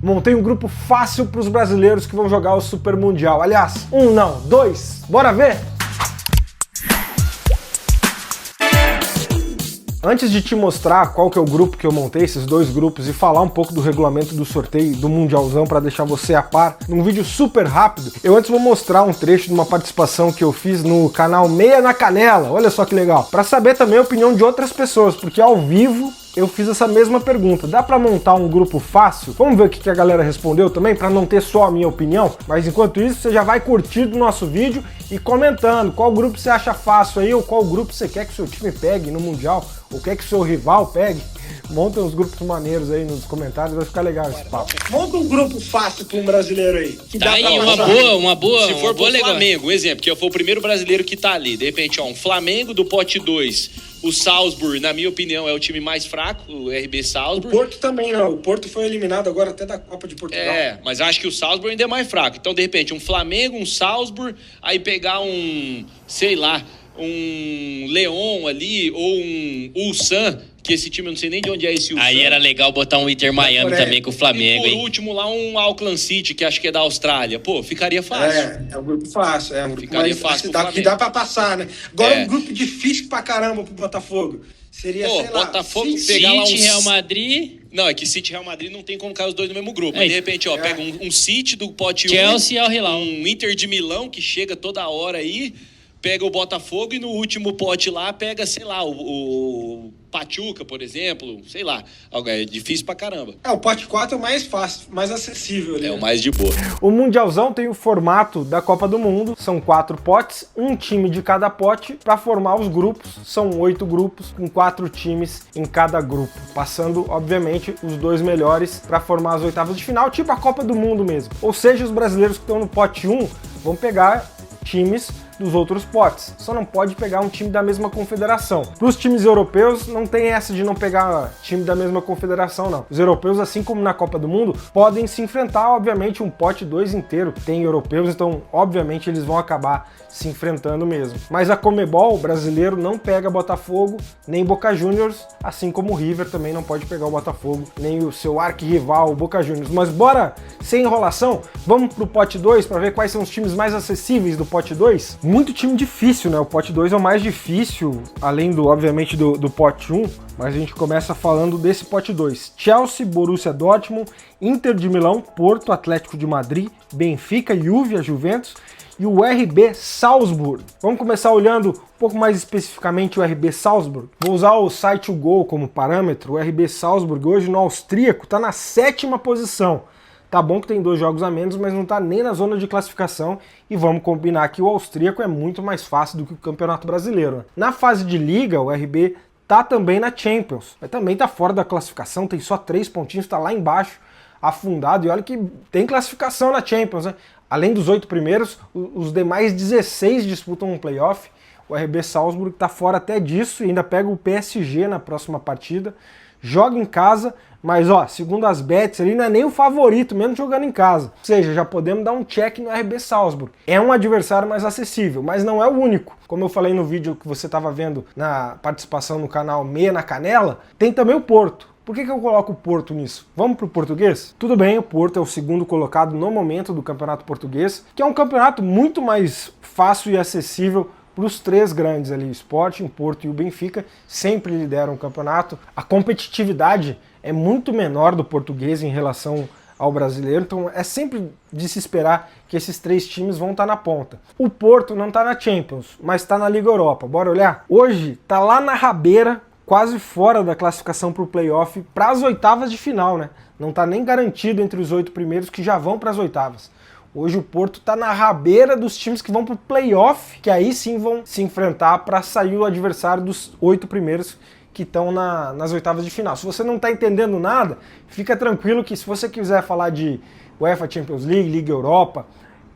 Montei um grupo fácil para os brasileiros que vão jogar o Super Mundial. Aliás, um não, dois. Bora ver? Antes de te mostrar qual que é o grupo que eu montei, esses dois grupos, e falar um pouco do regulamento do sorteio do Mundialzão para deixar você a par, num vídeo super rápido, eu antes vou mostrar um trecho de uma participação que eu fiz no canal Meia na Canela, olha só que legal, para saber também a opinião de outras pessoas, porque ao vivo eu fiz essa mesma pergunta. Dá pra montar um grupo fácil? Vamos ver o que a galera respondeu também, pra não ter só a minha opinião? Mas enquanto isso, você já vai curtindo o nosso vídeo e comentando qual grupo você acha fácil aí, ou qual grupo você quer que o seu time pegue no Mundial, ou quer que o seu rival pegue. Monta uns grupos maneiros aí nos comentários, vai ficar legal esse papo. Monta um grupo fácil pra um brasileiro aí. Que tá dá aí uma boa. Se for pro Flamengo, um exemplo, que eu for o primeiro brasileiro que tá ali, de repente, ó, um Flamengo do pote 2, o Salzburg, na minha opinião, é o time mais fraco, o RB Salzburg. O Porto também não, o Porto foi eliminado agora até da Copa de Portugal. É, mas acho que o Salzburg ainda é mais fraco. Então, de repente, um Flamengo, um Salzburg, aí pegar um, sei lá, um Leon ali, ou um Ulsan, que esse time eu não sei nem de onde é esse Ulsan. Aí era legal botar um Inter Miami também com o Flamengo, e por último lá um Auckland City, que acho que é da Austrália. Pô, ficaria fácil. É um grupo fácil. É um grupo ficaria fácil que dá pra passar, né? Agora um grupo difícil pra caramba pro Botafogo. Seria, sei lá, Botafogo City, pegar lá um Real Madrid. Não, é que City e Real Madrid não tem como cair os dois no mesmo grupo. Mas de repente, ó, pega um City do pote 1, Chelsea e Al Hilal. Um Inter de Milão que chega toda hora aí, pega o Botafogo e no último pote lá pega, sei lá, o Pachuca, por exemplo, sei lá. É difícil pra caramba. O pote 4 é o mais fácil, mais acessível ali. É o mais de boa. O Mundialzão tem o formato da Copa do Mundo, são 4 potes, um time de cada pote para formar os grupos. São 8 grupos com 4 times em cada grupo, passando, obviamente, os 2 melhores para formar as oitavas de final, tipo a Copa do Mundo mesmo. Ou seja, os brasileiros que estão no pote 1 vão pegar times dos outros potes, só não pode pegar um time da mesma confederação. Para os times europeus não tem essa de não pegar time da mesma confederação, não. Os europeus, assim como na Copa do Mundo, podem se enfrentar, obviamente, um pote 2 inteiro tem europeus, então obviamente eles vão acabar se enfrentando mesmo. Mas a Conmebol, o brasileiro, não pega Botafogo nem Boca Juniors, assim como o River também não pode pegar o Botafogo, nem o seu arquirrival, o Boca Juniors. Mas bora, sem enrolação, vamos pro pote 2 para ver quais são os times mais acessíveis do pote 2? Muito time difícil, né? O pote 2 é o mais difícil, além do, obviamente, do pote 1, mas a gente começa falando desse pote 2. Chelsea, Borussia Dortmund, Inter de Milão, Porto, Atlético de Madrid, Benfica, Juve, a Juventus e o RB Salzburg. Vamos começar olhando um pouco mais especificamente o RB Salzburg. Vou usar o site O Gol como parâmetro. O RB Salzburg hoje no austríaco está na 7ª posição. Tá bom que tem 2 jogos a menos, mas não tá nem na zona de classificação, e vamos combinar que o austríaco é muito mais fácil do que o Campeonato Brasileiro. Na fase de liga, o RB tá também na Champions, mas também tá fora da classificação, tem só 3 pontinhos, tá lá embaixo, afundado, e olha que tem classificação na Champions, né? Além dos 8 primeiros, os demais 16 disputam um playoff. O RB Salzburg tá fora até disso e ainda pega o PSG na próxima partida, joga em casa, mas ó, segundo as bets, ele não é nem o favorito, mesmo jogando em casa. Ou seja, já podemos dar um check no RB Salzburg. É um adversário mais acessível, mas não é o único. Como eu falei no vídeo que você estava vendo na participação no canal Meia na Canela, tem também o Porto. Por que eu coloco o Porto nisso? Vamos pro português? Tudo bem, o Porto é o segundo colocado no momento do Campeonato Português, que é um campeonato muito mais fácil e acessível para os 3 grandes ali, o Sporting, o Porto e o Benfica, sempre lideram o campeonato. A competitividade é muito menor do português em relação ao brasileiro, então é sempre de se esperar que esses 3 times vão estar na ponta. O Porto não está na Champions, mas está na Liga Europa. Bora olhar? Hoje está lá na rabeira, quase fora da classificação para o playoff, para as oitavas de final, né? Não está nem garantido entre os 8 primeiros que já vão para as oitavas. Hoje o Porto está na rabeira dos times que vão para o playoff, que aí sim vão se enfrentar para sair o adversário dos 8 primeiros que estão nas oitavas de final. Se você não está entendendo nada, fica tranquilo que se você quiser falar de UEFA Champions League, Liga Europa,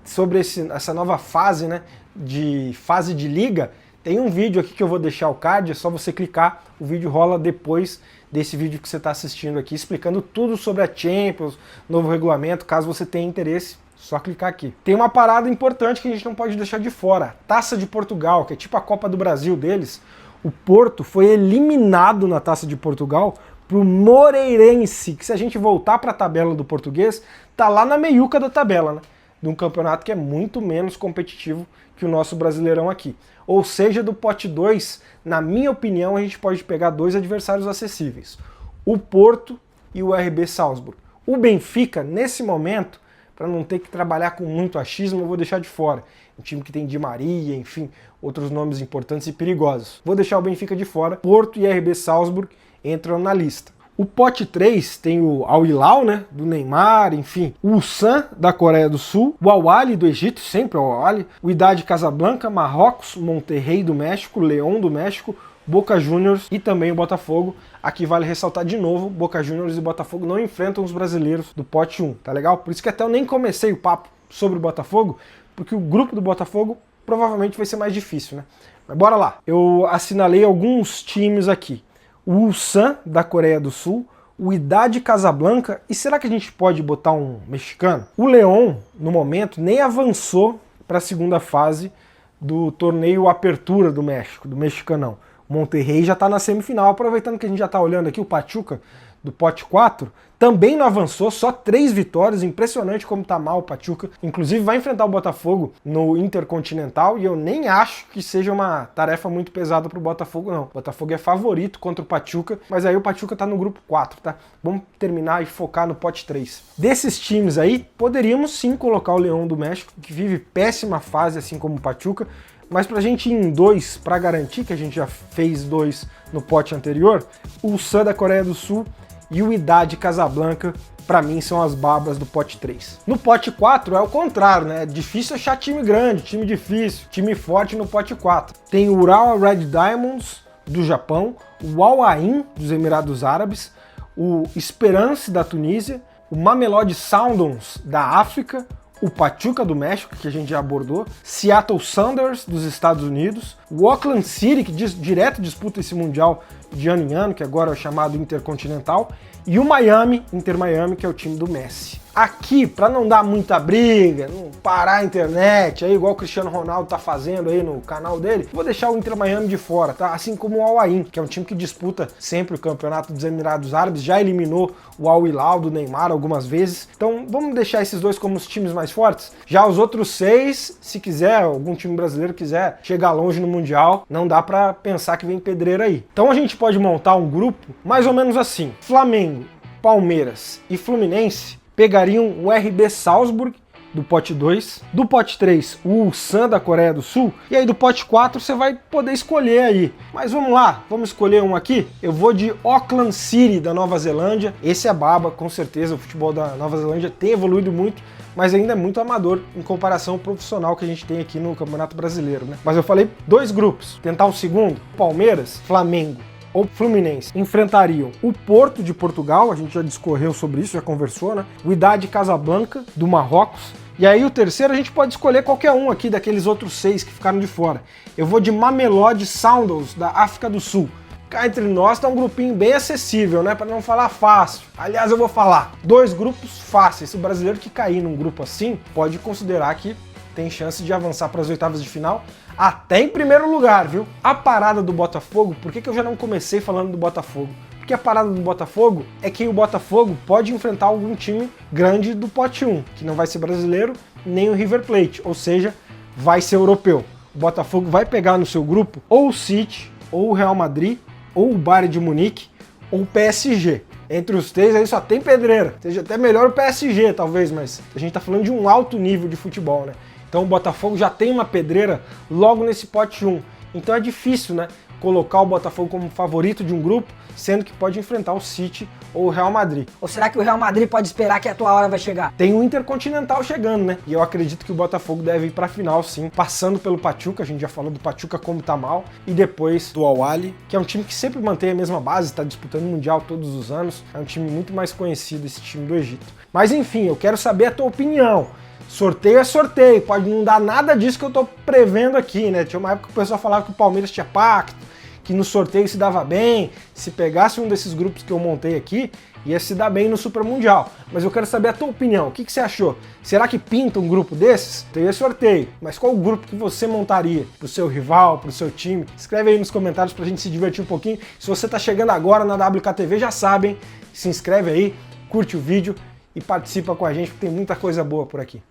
sobre essa nova fase, né, de fase de liga, tem um vídeo aqui que eu vou deixar o card, é só você clicar, o vídeo rola depois desse vídeo que você está assistindo aqui, explicando tudo sobre a Champions, novo regulamento, caso você tenha interesse. Só clicar aqui. Tem uma parada importante que a gente não pode deixar de fora. Taça de Portugal, que é tipo a Copa do Brasil deles. O Porto foi eliminado na Taça de Portugal pro Moreirense, que se a gente voltar para a tabela do português, tá lá na meiuca da tabela, né? De um campeonato que é muito menos competitivo que o nosso Brasileirão aqui. Ou seja, do pote 2, na minha opinião, a gente pode pegar 2 adversários acessíveis. O Porto e o RB Salzburg. O Benfica, nesse momento, para não ter que trabalhar com muito achismo, eu vou deixar de fora. Um time que tem Di Maria, enfim, outros nomes importantes e perigosos. Vou deixar o Benfica de fora. Porto e RB Salzburg entram na lista. O pote 3 tem o Al Hilal, né, do Neymar, enfim, o Ulsan da Coreia do Sul, o Al Ahly do Egito, sempre o Al Ahly, o Wydad Casablanca, Marrocos, Monterrey do México, León do México, Boca Juniors e também o Botafogo. Aqui vale ressaltar de novo, Boca Juniors e Botafogo não enfrentam os brasileiros do pote 1, tá legal? Por isso que até eu nem comecei o papo sobre o Botafogo, porque o grupo do Botafogo provavelmente vai ser mais difícil, né? Mas bora lá. Eu assinalei alguns times aqui. O Ulsan da Coreia do Sul, o Wydad Casablanca, e será que a gente pode botar um mexicano? O León, no momento, nem avançou para a segunda fase do torneio Apertura do México, do mexicanão. O Monterrey já está na semifinal, aproveitando que a gente já está olhando aqui o Pachuca do pote 4, também não avançou, só 3 vitórias, impressionante como tá mal o Pachuca. Inclusive vai enfrentar o Botafogo no Intercontinental e eu nem acho que seja uma tarefa muito pesada pro Botafogo não. O Botafogo é favorito contra o Pachuca, mas aí o Pachuca tá no grupo 4, tá? Vamos terminar e focar no pote 3. Desses times aí, poderíamos sim colocar o León do México, que vive péssima fase assim como o Pachuca, mas pra gente ir em 2, pra garantir que a gente já fez 2 no pote anterior, o Ulsan da Coreia do Sul e o Wydad Casablanca, pra mim, são as babas do pote 3. No pote 4 é o contrário, né? É difícil achar time grande, time difícil, time forte no pote 4. Tem o Urawa Red Diamonds, do Japão, o Al Ain, dos Emirados Árabes, o Esperance, da Tunísia, o Mamelodi Sundowns, da África, o Pachuca do México, que a gente já abordou, Seattle Sounders dos Estados Unidos, o Auckland City, que direto disputa esse Mundial de ano em ano, que agora é chamado Intercontinental, e o Miami, Inter Miami, que é o time do Messi. Aqui, para não dar muita briga, não parar a internet, aí, igual o Cristiano Ronaldo tá fazendo aí no canal dele, vou deixar o Inter Miami de fora, tá? Assim como o Al Ain, que é um time que disputa sempre o campeonato dos Emirados Árabes, já eliminou o Al Hilal do Neymar algumas vezes. Então vamos deixar esses dois como os times mais fortes. Já os outros 6, se quiser, algum time brasileiro quiser chegar longe no Mundial, não dá para pensar que vem pedreira aí. Então a gente pode montar um grupo mais ou menos assim: Flamengo, Palmeiras e Fluminense pegariam o RB Salzburg do pote 2, do pote 3 o Ulsan da Coreia do Sul, e aí do pote 4 você vai poder escolher aí. Mas vamos lá, vamos escolher um aqui? Eu vou de Auckland City da Nova Zelândia. Esse é baba, com certeza, o futebol da Nova Zelândia tem evoluído muito, mas ainda é muito amador em comparação ao profissional que a gente tem aqui no Campeonato Brasileiro, né? Mas eu falei 2 grupos, tentar um segundo: Palmeiras, Flamengo ou Fluminense enfrentariam o Porto de Portugal, a gente já discorreu sobre isso, já conversou, né? O Wydad Casablanca do Marrocos. E aí o terceiro a gente pode escolher qualquer um aqui daqueles outros 6 que ficaram de fora. Eu vou de Mamelodi Sundowns da África do Sul. Cá entre nós tá um grupinho bem acessível, né? Para não falar fácil. Aliás, eu vou falar 2 grupos fáceis. O brasileiro que cair num grupo assim pode considerar que tem chance de avançar para as oitavas de final, até em primeiro lugar, viu? A parada do Botafogo, por que eu já não comecei falando do Botafogo? Porque a parada do Botafogo é que o Botafogo pode enfrentar algum time grande do pote 1, que não vai ser brasileiro, nem o River Plate, ou seja, vai ser europeu. O Botafogo vai pegar no seu grupo ou o City, ou o Real Madrid, ou o Bayern de Munique, ou o PSG. Entre os 3 aí só tem pedreira. Seja até melhor o PSG, talvez, mas a gente tá falando de um alto nível de futebol, né? Então o Botafogo já tem uma pedreira logo nesse pote 1. Então é difícil, né, colocar o Botafogo como favorito de um grupo, sendo que pode enfrentar o City ou o Real Madrid. Ou será que o Real Madrid pode esperar que a tua hora vai chegar? Tem o Intercontinental chegando, né? E eu acredito que o Botafogo deve ir pra final, sim, passando pelo Pachuca, a gente já falou do Pachuca como tá mal, e depois do Al Ahly, que é um time que sempre mantém a mesma base, tá disputando o Mundial todos os anos, é um time muito mais conhecido, esse time do Egito. Mas enfim, eu quero saber a tua opinião. Sorteio é sorteio, pode não dar nada disso que eu tô prevendo aqui, né? Tinha uma época que o pessoal falava que o Palmeiras tinha pacto, que no sorteio se dava bem, se pegasse um desses grupos que eu montei aqui, ia se dar bem no Super Mundial. Mas eu quero saber a tua opinião, o que você achou? Será que pinta um grupo desses? Teria sorteio, mas qual o grupo que você montaria? Pro seu rival, pro seu time? Escreve aí nos comentários pra gente se divertir um pouquinho. Se você tá chegando agora na WKTV, já sabem, se inscreve aí, curte o vídeo e participa com a gente, porque tem muita coisa boa por aqui.